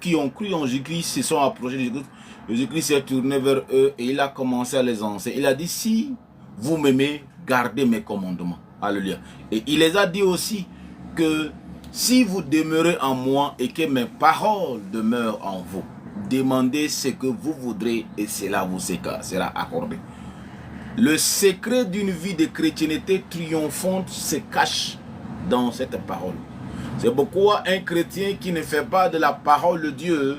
qui ont cru en Jésus-Christ se sont approchés de Jésus-Christ. Jésus-Christ s'est tourné vers eux et il a commencé à les enseigner. Il a dit, si vous m'aimez, gardez mes commandements. Alléluia. Et il les a dit aussi que si vous demeurez en moi et que mes paroles demeurent en vous, demandez ce que vous voudrez et cela vous sera accordé. Le secret d'une vie de chrétienté triomphante se cache dans cette parole. C'est pourquoi un chrétien qui ne fait pas de la parole de Dieu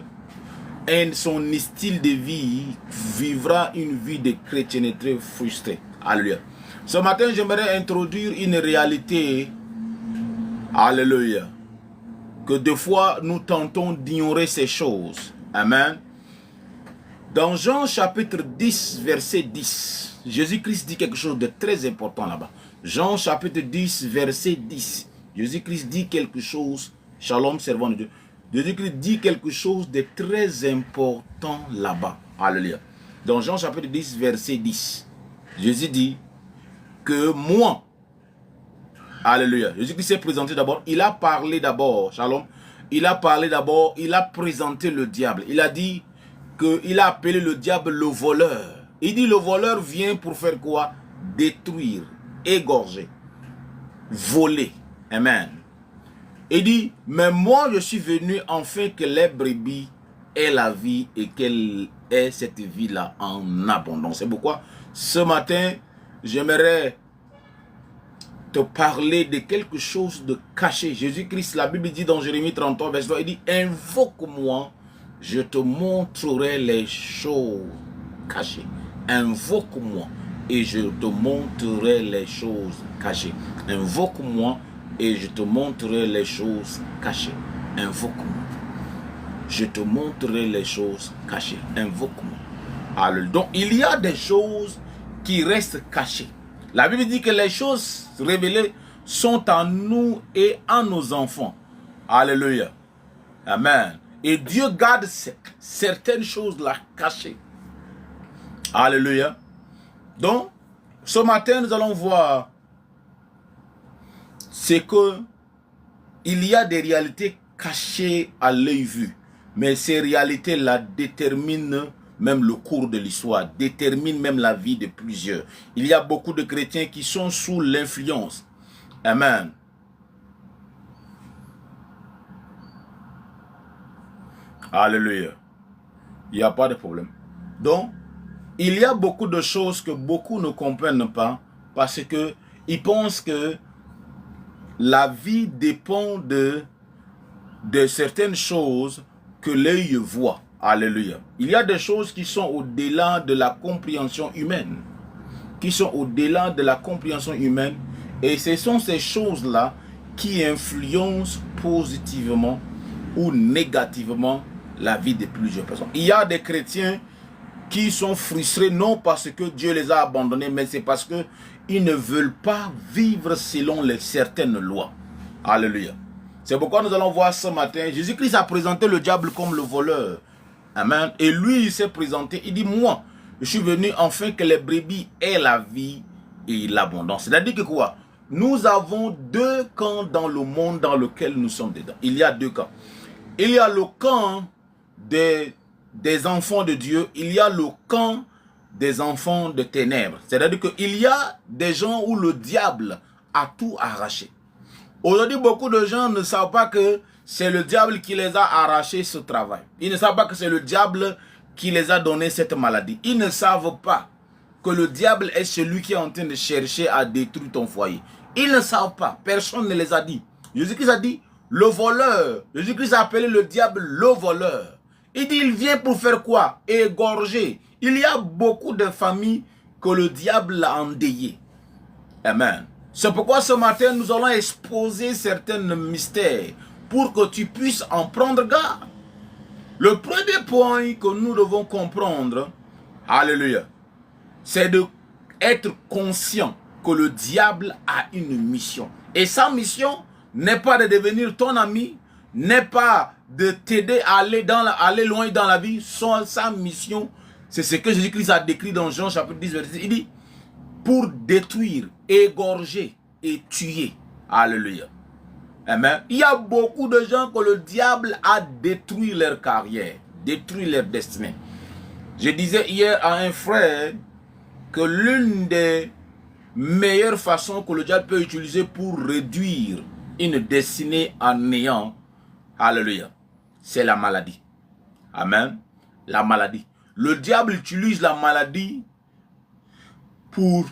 son style de vie vivra une vie de chrétienté frustrée. Alléluia. Ce matin, j'aimerais introduire une réalité. Alléluia. Que des fois, nous tentons d'ignorer ces choses. Amen. Dans Jean chapitre 10, verset 10, Jésus-Christ dit quelque chose de très important là-bas. Jean chapitre 10, verset 10. Jésus-Christ dit quelque chose. Shalom, servant de Dieu. Jésus-Christ dit quelque chose de très important là-bas. Alléluia. Dans Jean chapitre 10, verset 10, Jésus dit que moi, alléluia, Jésus-Christ s'est présenté d'abord, il a parlé d'abord, shalom, il a parlé d'abord, il a présenté le diable. Il a dit qu'il a appelé le diable le voleur. Il dit le voleur vient pour faire quoi? Détruire, égorger, voler. Amen. Il dit, mais moi je suis venu afin que les brebis aient la vie et qu'elle ait cette vie-là en abondance. C'est pourquoi ce matin, j'aimerais te parler de quelque chose de caché. Jésus-Christ, la Bible dit dans Jérémie 33, verset 3, il dit, invoque-moi, je te montrerai les choses cachées. Invoque-moi et je te montrerai les choses cachées. Invoque-moi et je te montrerai les choses cachées. Invoque-moi. Je te montrerai les choses cachées. Invoque-moi. Alors, donc, il y a des choses qui restent cachées. La Bible dit que les choses révélées sont en nous et en nos enfants. Alléluia. Amen. Et Dieu garde certaines choses-là cachées. Alléluia. Donc, ce matin, nous allons voir c'est que il y a des réalités cachées à l'œil vu. Mais ces réalités-là déterminent même le cours de l'histoire, déterminent même la vie de plusieurs. Il y a beaucoup de chrétiens qui sont sous l'influence. Amen. Alléluia. Il n'y a pas de problème. Donc, il y a beaucoup de choses que beaucoup ne comprennent pas parce que ils pensent que la vie dépend de certaines choses que l'œil voit. Alléluia. Il y a des choses qui sont au-delà de la compréhension humaine. Qui sont au-delà de la compréhension humaine. Et ce sont ces choses-là qui influencent positivement ou négativement la vie de plusieurs personnes. Il y a des chrétiens qui sont frustrés non parce que Dieu les a abandonnés, mais c'est parce que ils ne veulent pas vivre selon certaines lois. Alléluia. C'est pourquoi nous allons voir ce matin, Jésus-Christ a présenté le diable comme le voleur. Amen. Et lui, il s'est présenté, il dit, moi, je suis venu afin que les brebis aient la vie et l'abondance. C'est-à-dire que quoi? Nous avons deux camps dans le monde dans lequel nous sommes dedans. Il y a deux camps. Il y a le camp des enfants de Dieu, il y a le camp des enfants de ténèbres. C'est-à-dire qu'il y a des gens où le diable a tout arraché. Aujourd'hui, beaucoup de gens ne savent pas que c'est le diable qui les a arraché ce travail. Ils ne savent pas que c'est le diable qui les a donné cette maladie. Ils ne savent pas que le diable est celui qui est en train de chercher à détruire ton foyer. Ils ne savent pas. Personne ne les a dit. Jésus-Christ a dit, le voleur. Jésus-Christ a appelé le diable le voleur. Il dit, il vient pour faire quoi? Égorger. Il y a beaucoup de familles que le diable a endeuillées. Amen. C'est pourquoi ce matin, nous allons exposer certains mystères pour que tu puisses en prendre garde. Le premier point que nous devons comprendre, alléluia, c'est d'être conscient que le diable a une mission. Et sa mission n'est pas de devenir ton ami, n'est pas de t'aider à aller loin dans la vie. Sa mission, c'est ce que Jésus-Christ a décrit dans Jean chapitre 10, verset 10. Il dit, pour détruire, égorger et tuer. Alléluia. Amen. Il y a beaucoup de gens que le diable a détruit leur carrière, détruit leur destinée. Je disais hier à un frère que l'une des meilleures façons que le diable peut utiliser pour réduire une destinée en néant, alléluia, c'est la maladie. Amen. La maladie. Le diable utilise la maladie pour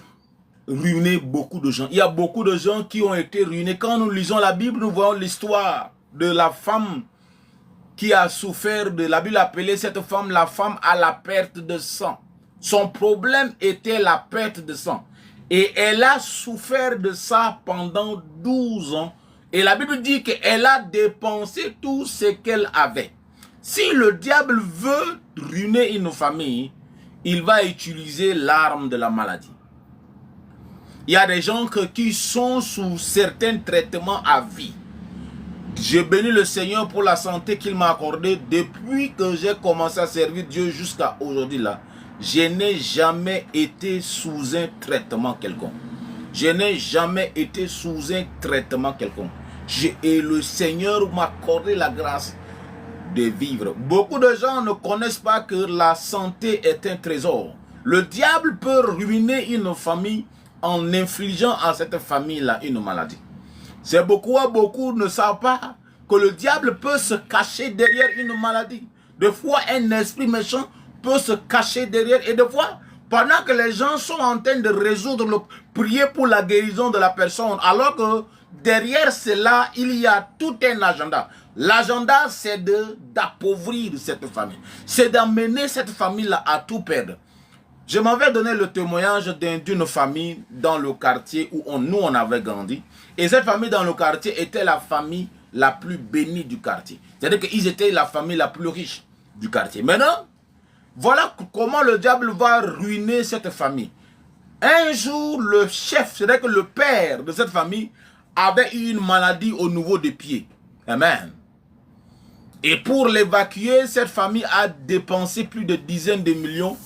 ruiner beaucoup de gens. Il y a beaucoup de gens qui ont été ruinés. Quand nous lisons la Bible, nous voyons l'histoire de la femme qui a souffert de... La Bible appelait cette femme la femme à la perte de sang. Son problème était la perte de sang. Et elle a souffert de ça pendant 12 ans. Et la Bible dit qu'elle a dépensé tout ce qu'elle avait. Si le diable veut ruiner une famille, il va utiliser l'arme de la maladie. Il y a des gens qui sont sous certains traitements à vie. Je bénis le Seigneur pour la santé qu'il m'a accordée depuis que j'ai commencé à servir Dieu jusqu'à aujourd'hui là. Je n'ai jamais été sous un traitement quelconque. Je n'ai jamais été sous un traitement quelconque. Et le Seigneur m'a accordé la grâce de vivre. Beaucoup de gens ne connaissent pas que la santé est un trésor. Le diable peut ruiner une famille en infligeant à cette famille-là une maladie. C'est beaucoup ne savent pas que le diable peut se cacher derrière une maladie. Des fois, un esprit méchant peut se cacher derrière. Et des fois, pendant que les gens sont en train de prier pour la guérison de la personne, alors que derrière cela, il y a tout un agenda. L'agenda, c'est d'appauvrir cette famille. C'est d'amener cette famille-là à tout perdre. Je m'avais donné le témoignage d'une famille dans le quartier où nous on avait grandi. Et cette famille dans le quartier était la famille la plus bénie du quartier. C'est-à-dire qu'ils étaient la famille la plus riche du quartier. Maintenant, voilà comment le diable va ruiner cette famille. Un jour, le chef, c'est-à-dire que le père de cette famille, avait eu une maladie au niveau des pieds. Amen. Et pour l'évacuer, cette famille a dépensé plus de dizaines de millions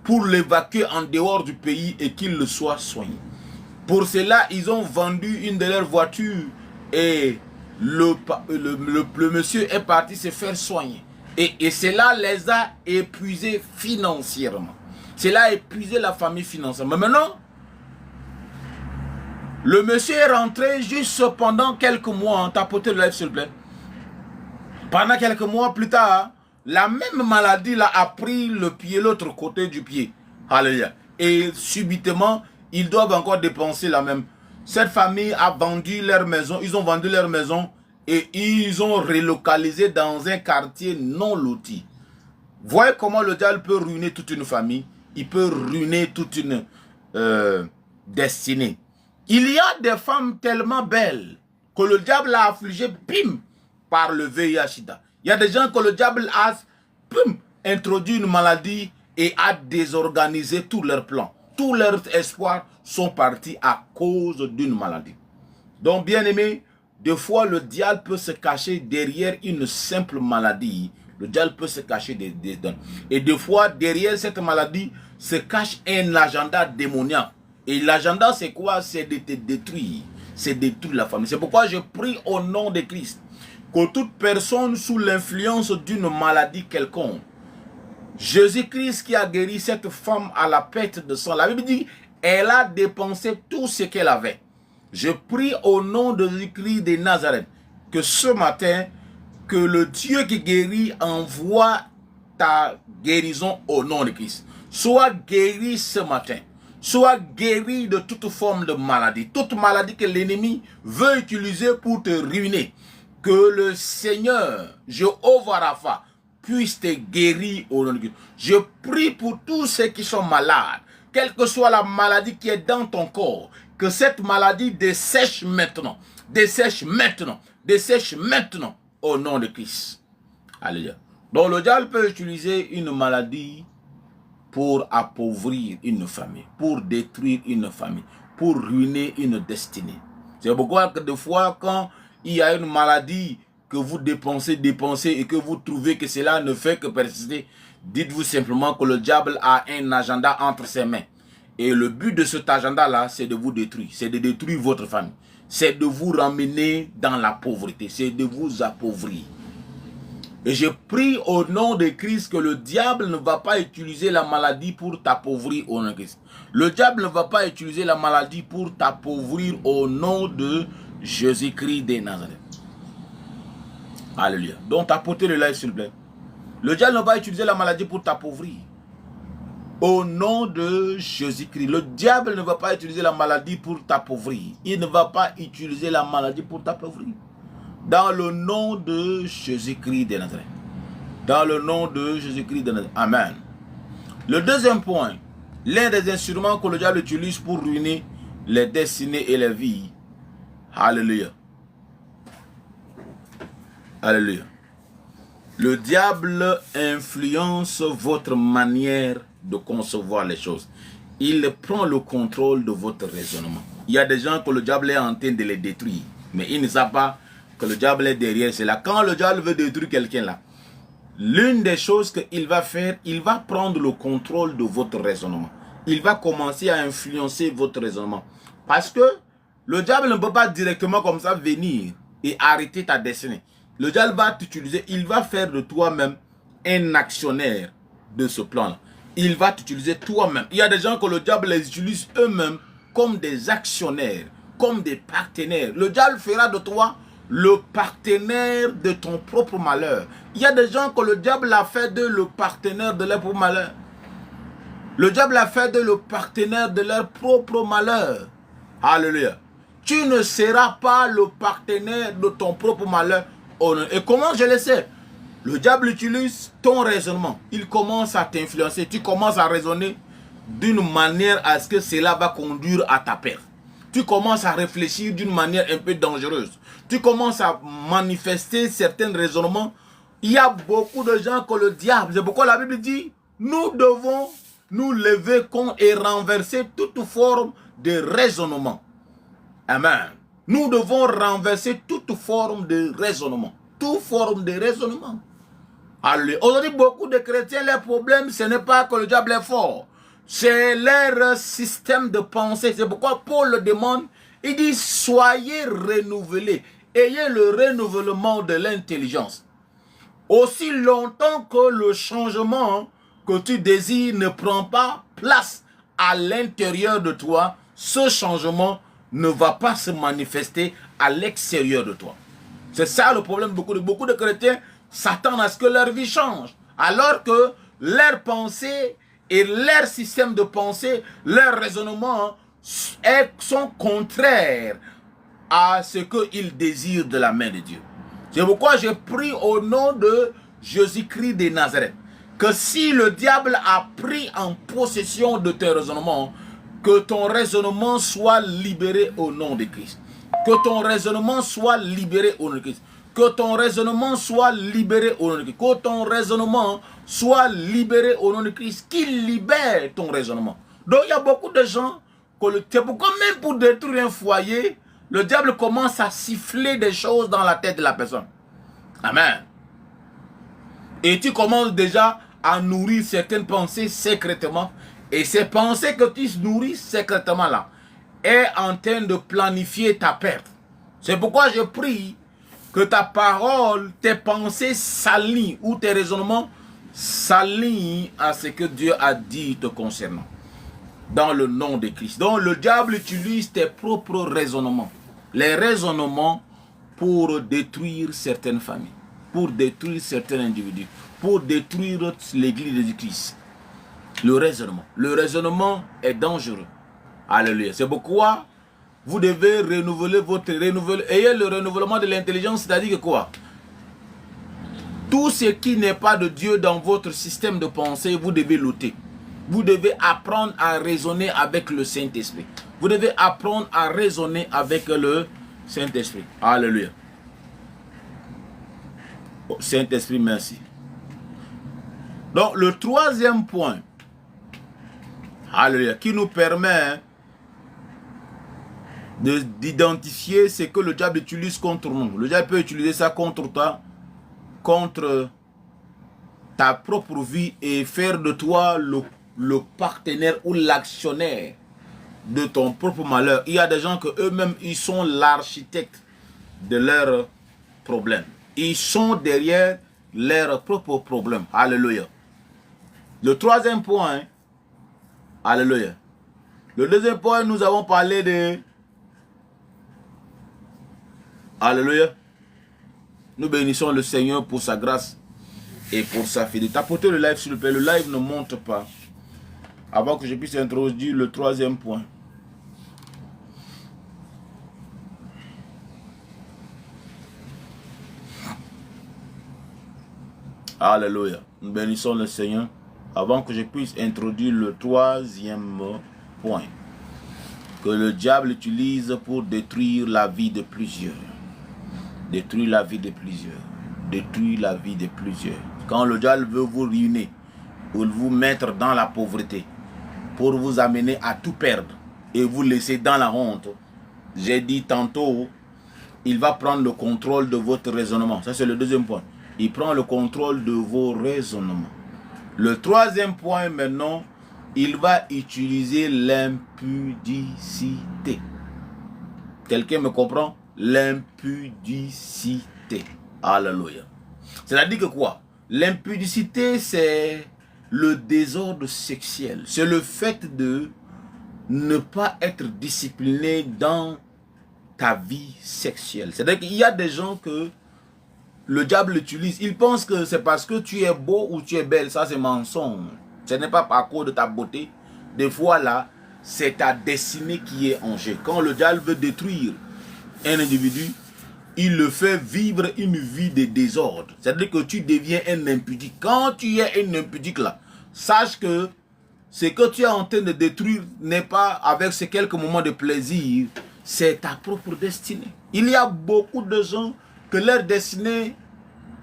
pour l'évacuer en dehors du pays et qu'il le soit soigné. Pour cela, ils ont vendu une de leurs voitures et le monsieur est parti se faire soigner. Et cela les a épuisés financièrement. Cela a épuisé la famille financièrement. Mais maintenant, le monsieur est rentré juste pendant quelques mois. Tapotez le lèvre s'il vous plaît. Pendant quelques mois plus tard, la même maladie là a pris le pied, l'autre côté du pied. Alléluia. Et subitement, ils doivent encore dépenser la même. Cette famille a vendu leur maison, ils ont vendu leur maison et ils ont relocalisé dans un quartier non loti. Voyez comment le diable peut ruiner toute une famille. Il peut ruiner toute une destinée. Il y a des femmes tellement belles que le diable a affligé, bim, par le VIH-Sida. Il y a des gens que le diable a introduit une maladie et a désorganisé tous leurs plans. Tous leurs espoirs sont partis à cause d'une maladie. Donc, bien aimé, des fois, le diable peut se cacher derrière une simple maladie. Le diable peut se cacher dedans. Et des fois, derrière cette maladie, se cache un agenda démoniaque. Et l'agenda, c'est quoi? C'est de te détruire. C'est détruire la famille. C'est pourquoi je prie au nom de Christ que toute personne sous l'influence d'une maladie quelconque, Jésus-Christ qui a guéri cette femme à la perte de sang, la Bible dit, elle a dépensé tout ce qu'elle avait. Je prie au nom de Jésus-Christ de Nazareth, que ce matin, que le Dieu qui guérit envoie ta guérison au nom de Christ. Sois guéri ce matin. Sois guéri de toute forme de maladie. Toute maladie que l'ennemi veut utiliser pour te ruiner. Que le Seigneur, Jéhovah Rapha, puisse te guérir au nom de Christ. Je prie pour tous ceux qui sont malades, quelle que soit la maladie qui est dans ton corps, que cette maladie dessèche maintenant, dessèche maintenant, dessèche maintenant au nom de Christ. Alléluia. Donc le diable peut utiliser une maladie pour appauvrir une famille, pour détruire une famille, pour ruiner une destinée. C'est pourquoi que des fois quand il y a une maladie que vous dépensez et que vous trouvez que cela ne fait que persister, dites-vous simplement que le diable a un agenda entre ses mains. Et le but de cet agenda-là, c'est de vous détruire. C'est de détruire votre famille. c'est de vous ramener dans la pauvreté, c'est de vous appauvrir. Et je prie au nom de Christ que le diable ne va pas utiliser la maladie pour t'appauvrir au nom de Christ. Le diable ne va pas utiliser la maladie pour t'appauvrir au nom de Jésus-Christ de Nazareth. Alléluia. Donc apportez le live s'il vous plaît. Le diable ne va pas utiliser la maladie pour t'appauvrir. Au nom de Jésus-Christ. Le diable ne va pas utiliser la maladie pour t'appauvrir. Il ne va pas utiliser la maladie pour t'appauvrir. Dans le nom de Jésus-Christ de Nazareth. Dans le nom de Jésus-Christ de Nazareth. Amen. Le deuxième point. L'un des instruments que le diable utilise pour ruiner les destinées et les vies. Alléluia. Alléluia. Le diable influence votre manière de concevoir les choses. Il prend le contrôle de votre raisonnement. Il y a des gens que le diable est en train de les détruire. Mais ils ne savent pas que le diable est derrière cela. Quand le diable veut détruire quelqu'un là, l'une des choses qu'il va faire, il va prendre le contrôle de votre raisonnement. Il va commencer à influencer votre raisonnement. Parce que le diable ne peut pas directement comme ça venir et arrêter ta destinée. Le diable va t'utiliser, il va faire de toi-même un actionnaire de ce plan-là. Il va t'utiliser toi-même. Il y a des gens que le diable les utilise eux-mêmes comme des actionnaires, comme des partenaires. Le diable fera de toi le partenaire de ton propre malheur. Il y a des gens que le diable a fait de le partenaire de leur propre malheur. Le diable a fait de le partenaire de leur propre malheur. Alléluia. Tu ne seras pas le partenaire de ton propre malheur. Et comment je le sais? Le diable utilise ton raisonnement. Il commence à t'influencer. Tu commences à raisonner d'une manière à ce que cela va conduire à ta perte. Tu commences à réfléchir d'une manière un peu dangereuse. Tu commences à manifester certains raisonnements. Il y a beaucoup de gens que le diable, c'est pourquoi la Bible dit, nous devons nous lever contre et renverser toute forme de raisonnement. Amen. Nous devons renverser toute forme de raisonnement. Toute forme de raisonnement. Aujourd'hui, beaucoup de chrétiens, leur problème, ce n'est pas que le diable est fort. C'est leur système de pensée. C'est pourquoi Paul le demande. Il dit, soyez renouvelés. Ayez le renouvellement de l'intelligence. Aussi longtemps que le changement que tu désires ne prend pas place à l'intérieur de toi, ce changement ne va pas se manifester à l'extérieur de toi. C'est ça le problème. Beaucoup de chrétiens s'attendent à ce que leur vie change. Alors que leur pensée et leur système de pensée, leur raisonnement sont contraires à ce qu'ils désirent de la main de Dieu. C'est pourquoi je prie au nom de Jésus-Christ de Nazareth que si le diable a pris en possession de tes raisonnements, que ton raisonnement soit libéré au nom de Christ. Que ton raisonnement soit libéré au nom de Christ. Que ton raisonnement soit libéré au nom de Christ. Que ton raisonnement soit libéré au nom de Christ. Qu'il libère ton raisonnement. Donc il y a beaucoup de gens, c'est pourquoi même pour détruire un foyer, le diable commence à siffler des choses dans la tête de la personne. Amen. Et tu commences déjà à nourrir certaines pensées secrètement. Et ces pensées que tu nourris secrètement là, est en train de planifier ta perte. C'est pourquoi je prie que ta parole, tes pensées s'alignent ou tes raisonnements s'alignent à ce que Dieu a dit te concernant. Dans le nom de Christ. Donc le diable utilise tes propres raisonnements. Les raisonnements pour détruire certaines familles. Pour détruire certains individus. Pour détruire l'église de Christ. Le raisonnement. Le raisonnement est dangereux. Alléluia. C'est pourquoi vous devez renouveler votre ayez le renouvellement de l'intelligence, c'est-à-dire que quoi? Tout ce qui n'est pas de Dieu dans votre système de pensée, vous devez l'ôter. Vous devez apprendre à raisonner avec le Saint-Esprit. Vous devez apprendre à raisonner avec le Saint-Esprit. Alléluia. Oh, Saint-Esprit, merci. Donc, le troisième point, alléluia, qui nous permet d'identifier ce que le diable utilise contre nous. Le diable peut utiliser ça contre toi, contre ta propre vie et faire de toi le partenaire ou l'actionnaire de ton propre malheur. Il y a des gens que eux-mêmes, ils sont l'architecte de leurs problèmes. Ils sont derrière leurs propres problèmes. Alléluia. Le troisième point, alléluia. Le deuxième point, nous avons parlé de... Alléluia. Nous bénissons le Seigneur pour sa grâce et pour sa fidélité. Tapotez le live s'il vous plaît. Le live ne monte pas. Avant que je puisse introduire le troisième point. Alléluia. Nous bénissons le Seigneur. Avant que je puisse introduire le troisième point. Que le diable utilise pour détruire la vie de plusieurs. Détruire la vie de plusieurs. Détruire la vie de plusieurs. Quand le diable veut vous ruiner, ou vous mettre dans la pauvreté, pour vous amener à tout perdre et vous laisser dans la honte, j'ai dit tantôt, il va prendre le contrôle de votre raisonnement. Ça, c'est le deuxième point. Il prend le contrôle de vos raisonnements. Le troisième point, maintenant, il va utiliser l'impudicité. Quelqu'un me comprend? L'impudicité. Alléluia. C'est-à-dire que quoi? L'impudicité, c'est le désordre sexuel. C'est le fait de ne pas être discipliné dans ta vie sexuelle. C'est-à-dire qu'il y a des gens que le diable utilise. Il pense que c'est parce que tu es beau ou tu es belle. Ça, c'est mensonge. Ce n'est pas par cause de ta beauté. Des fois, là, c'est ta destinée qui est en jeu. Quand le diable veut détruire un individu, il le fait vivre une vie de désordre. C'est-à-dire que tu deviens un impudique. Quand tu es un impudique, là, sache que ce que tu es en train de détruire n'est pas avec ces quelques moments de plaisir. C'est ta propre destinée. Il y a beaucoup de gens que leurs destinées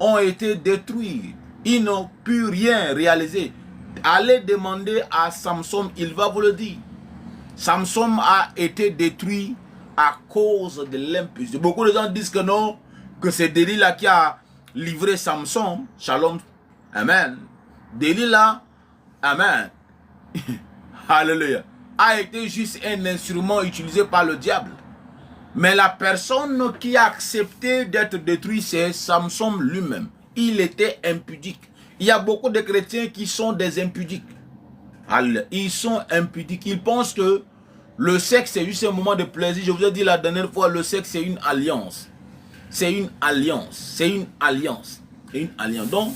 ont été détruites. Ils n'ont pu rien réaliser. Allez demander à Samson, il va vous le dire. Samson a été détruit à cause de l'impudicité. Beaucoup de gens disent que non, que c'est Delilah qui a livré Samson. Shalom. Amen. Delilah, amen. Alléluia. A été juste un instrument utilisé par le diable. Mais la personne qui a accepté d'être détruit, c'est Samson lui-même. Il était impudique. Il y a beaucoup de chrétiens qui sont des impudiques. Ils sont impudiques. Ils pensent que le sexe, c'est juste un moment de plaisir. Je vous ai dit la dernière fois, le sexe, c'est une alliance. C'est une alliance. C'est une alliance. C'est une alliance. Donc,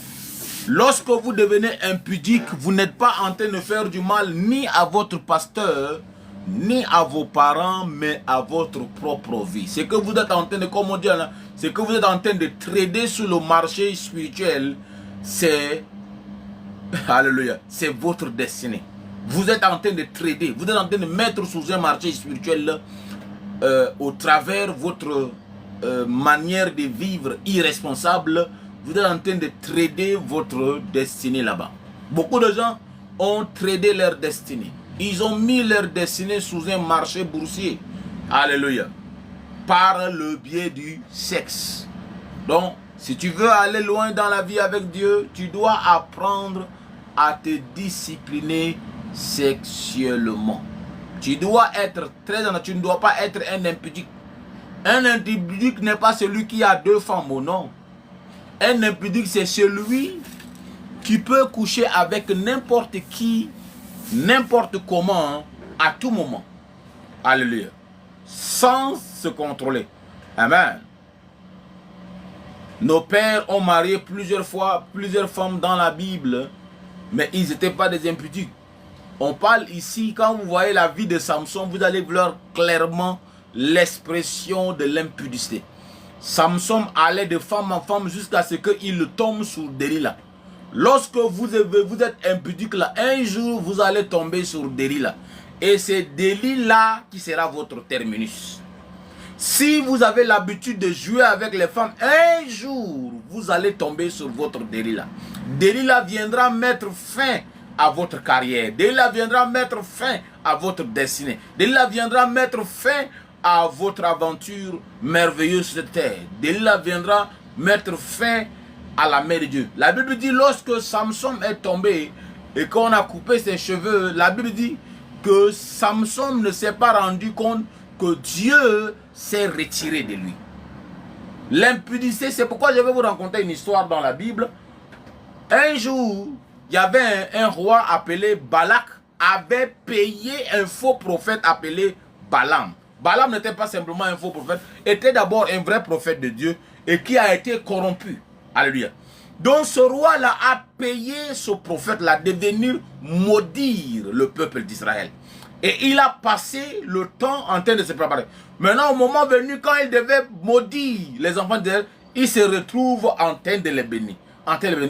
lorsque vous devenez impudique, vous n'êtes pas en train de faire du mal ni à votre pasteur, ni à vos parents, mais à votre propre vie. C'est que vous êtes en train de, comme on dit là, c'est que vous êtes en train de trader sur le marché spirituel. C'est, alléluia, c'est votre destinée. Vous êtes en train de trader, vous êtes en train de mettre sous un marché spirituel au travers votre manière de vivre irresponsable. Vous êtes en train de trader votre destinée là-bas. Beaucoup de gens ont tradé leur destinée. Ils ont mis leur destinée sous un marché boursier. Alléluia. Par le biais du sexe. Donc, si tu veux aller loin dans la vie avec Dieu, tu dois apprendre à te discipliner sexuellement. Tu dois être très honnête. Tu ne dois pas être un impudique. Un impudique n'est pas celui qui a deux femmes, non. Un impudique, c'est celui qui peut coucher avec n'importe qui, n'importe comment, à tout moment. Alléluia. Sans se contrôler. Amen. Nos pères ont marié plusieurs fois, plusieurs femmes dans la Bible, mais ils n'étaient pas des impudiques. On parle ici, quand vous voyez la vie de Samson, vous allez voir clairement l'expression de l'impudicité. Samson allait de femme en femme jusqu'à ce qu'il tombe sur Delilah. Lorsque vous êtes impudique là, un jour vous allez tomber sur Delilah. Et c'est Delilah qui sera votre terminus. Si vous avez l'habitude de jouer avec les femmes, un jour vous allez tomber sur votre Delilah. Delilah viendra mettre fin à votre carrière. Delilah viendra mettre fin à votre destinée. Delilah viendra mettre fin à votre aventure merveilleuse sur cette terre. Delilah viendra mettre fin à la main de Dieu. La Bible dit lorsque Samson est tombé et qu'on a coupé ses cheveux, la Bible dit que Samson ne s'est pas rendu compte que Dieu s'est retiré de lui. L'impudicité, c'est pourquoi je vais vous raconter une histoire dans la Bible. Un jour, il y avait un roi appelé Balak, avait payé un faux prophète appelé Balaam. Balaam n'était pas simplement un faux prophète, était d'abord un vrai prophète de Dieu et qui a été corrompu. Alléluia. Donc ce roi-là a payé ce prophète-là de venir maudire le peuple d'Israël. Et il a passé le temps en train de se préparer. Maintenant, au moment venu, quand il devait maudire les enfants d'Israël, il se retrouve en train de les bénir.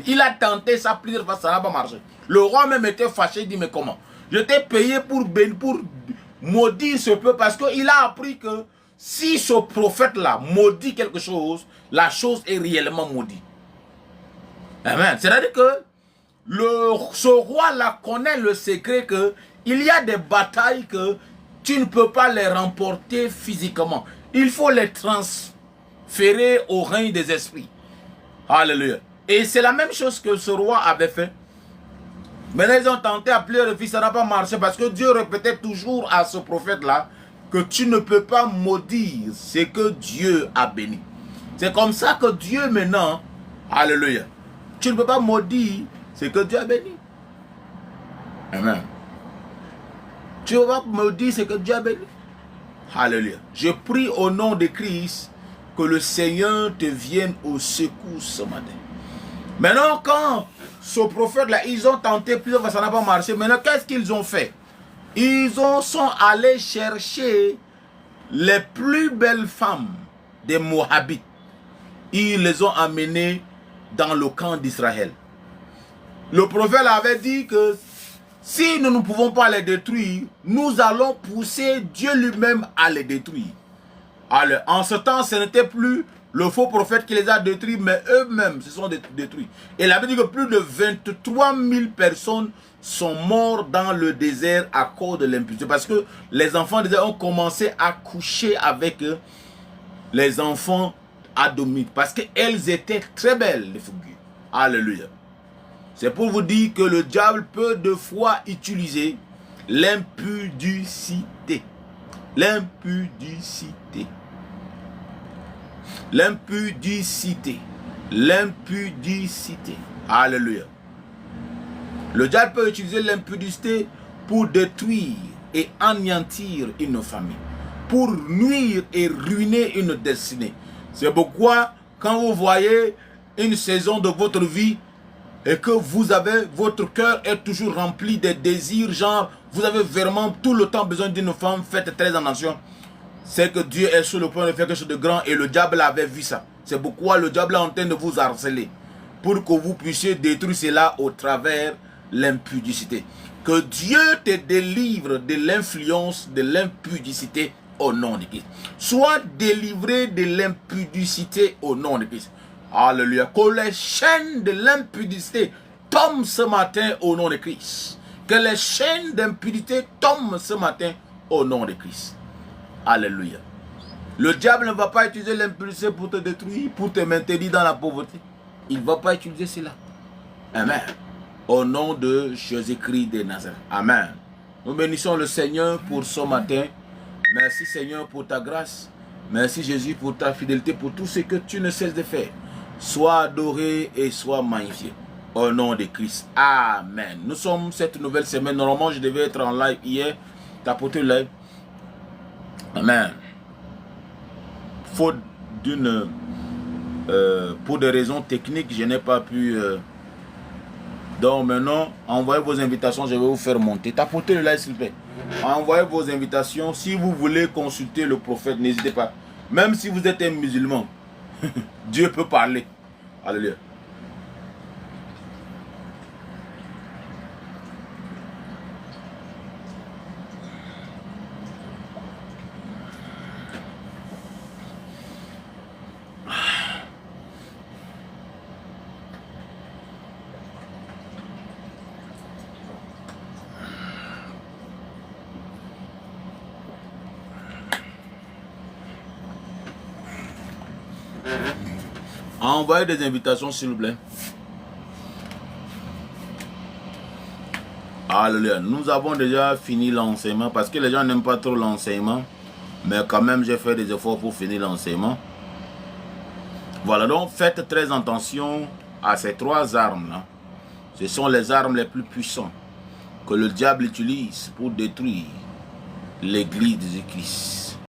Il a tenté ça plusieurs fois, ça n'a pas marché. Le roi même était fâché, il dit mais comment? Je t'ai payé pour maudire ce peuple parce qu'il a appris que si ce prophète-là maudit quelque chose, la chose est réellement maudite. Amen. C'est-à-dire que ce roi-là connaît le secret que il y a des batailles que tu ne peux pas les remporter physiquement. Il faut les transférer au règne des esprits. Alléluia. Et c'est la même chose que ce roi avait fait. Maintenant, ils ont tenté à plusieurs reprises, ça n'a pas marché parce que Dieu répétait toujours à ce prophète-là que tu ne peux pas maudire ce que Dieu a béni. C'est comme ça que Dieu maintenant, alléluia, tu ne peux pas maudire ce que Dieu a béni. Amen. Tu ne peux pas maudire ce que Dieu a béni. Alléluia. Je prie au nom de Christ que le Seigneur te vienne au secours ce matin. Maintenant, quand ce prophète-là, ils ont tenté plusieurs fois, ça n'a pas marché. Maintenant, qu'est-ce qu'ils ont fait? Ils sont allés chercher les plus belles femmes des Moabites. Ils les ont amenées dans le camp d'Israël. Le prophète avait dit que si nous ne pouvons pas les détruire, nous allons pousser Dieu lui-même à les détruire. Alors, en ce temps, ce n'était plus le faux prophète qui les a détruits, mais eux-mêmes se sont détruits. Et il avait dit que plus de 23 000 personnes sont mortes dans le désert à cause de l'impudicité. Parce que les enfants d'Israël ont commencé à coucher avec les enfants adomites. Parce qu'elles étaient très belles, les figures. Alléluia. C'est pour vous dire que le diable peut de fois utiliser l'impudicité. L'impudicité. L'impudicité. L'impudicité. Alléluia. Le diable peut utiliser l'impudicité pour détruire et anéantir une famille. Pour nuire et ruiner une destinée. C'est pourquoi quand vous voyez une saison de votre vie et que vous avez, votre cœur est toujours rempli de désirs, genre vous avez vraiment tout le temps besoin d'une femme, faites très attention. C'est que Dieu est sur le point de faire quelque chose de grand et le diable avait vu ça. C'est pourquoi le diable est en train de vous harceler. Pour que vous puissiez détruire cela au travers l'impudicité. Que Dieu te délivre de l'influence de l'impudicité au nom de Christ. Sois délivré de l'impudicité au nom de Christ. Alléluia. Que les chaînes de l'impudicité tombent ce matin au nom de Christ. Que les chaînes d'impudicité tombent ce matin au nom de Christ. Alléluia. Le diable ne va pas utiliser l'impudicité pour te détruire, pour te maintenir dans la pauvreté. Il ne va pas utiliser cela. Amen. Au nom de Jésus-Christ de Nazareth. Amen. Nous bénissons le Seigneur pour ce matin. Merci Seigneur pour ta grâce. Merci Jésus pour ta fidélité, pour tout ce que tu ne cesses de faire. Sois adoré et sois magnifié. Au nom de Christ. Amen. Nous sommes cette nouvelle semaine. Normalement, je devais être en live hier. Tapoter le live. Amen. Faute d'une... pour des raisons techniques, je n'ai pas pu... donc maintenant, envoyez vos invitations, je vais vous faire monter. Tapotez le like s'il vous plaît. Envoyez vos invitations. Si vous voulez consulter le prophète, n'hésitez pas. Même si vous êtes un musulman, Dieu peut parler. Alléluia. Envoyez des invitations s'il vous plaît. Alléluia. Nous avons déjà fini l'enseignement parce que les gens n'aiment pas trop l'enseignement. Mais quand même, j'ai fait des efforts pour finir l'enseignement. Voilà, donc faites très attention à ces trois armes-là. Ce sont les armes les plus puissantes que le diable utilise pour détruire l'église de Christ.